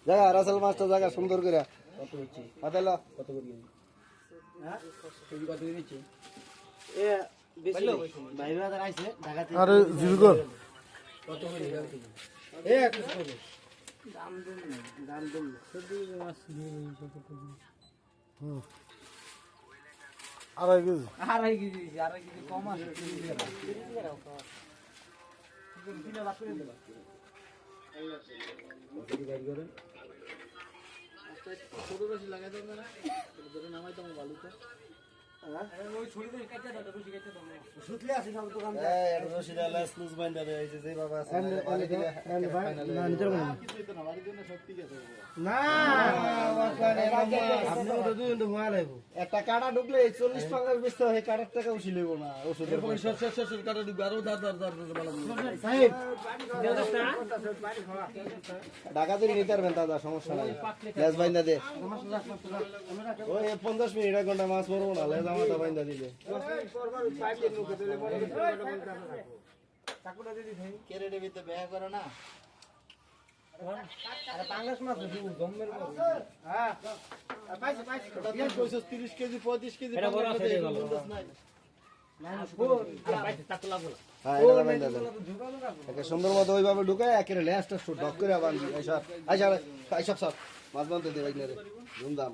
জায়গা রাসেল মাছটা জায়গা সুন্দর করে কত হচ্ছে আদালা কত করে হ্যাঁ কেজি কত করে দিচ্ছি এ বেশি বাইরে বাজার আইছে ঢাকা থেকে আরে জিরগল কত করে কেজি এ একটু করে দাম দেন না দাম দেন না শুধু মাছ দিয়ে হুম আড়াই কেজি আড়াই কেজি কম আছে কিলো বাদ করে দেবা কত বাইর করেন ছোট বেশি লাগাই দেব না ধরে নামাই তো বালুতে ওই ছুরি দিয়ে কাটতে দাও রুচি কাটতে দাও সুতলে আসি সব দোকান এই এটা রশিদা লাস লুজ বাইন্দা দেয় এই যে বাবা আছে না নিতে পারবো না আপনি তো দুই তো মাল আইবো একটা কাটা ঢুকলে 40 টাকা বেচতে হয় কাটার টাকা উঠি লইব না ওষুধের পয়সা শেষ কাটা ঢুকবে আরো দাঁত সাহেব ঢাকা থেকে নিতে পারবেন দাদা সমস্যা নাই লেজ বাইন্দা দে ওই 50 মিনিট এক ঘন্টা মাছ মরবো না লেজ আমাটা বাইন্দা দিলে কেরেটে ভিতরে বেয়া করে না আরে পাঙ্গাস মাছ জম্মের মাছ হ্যাঁ পাইছে ওটা তুই কইছস 30 কেজি 35 কেজি এটা বড় আছে গেল সুন্দর মতো ওইভাবে ঢুকায় একেবারে লেজটা ডক করে আবার আইসব মাছ বানতে দে ধুমধাম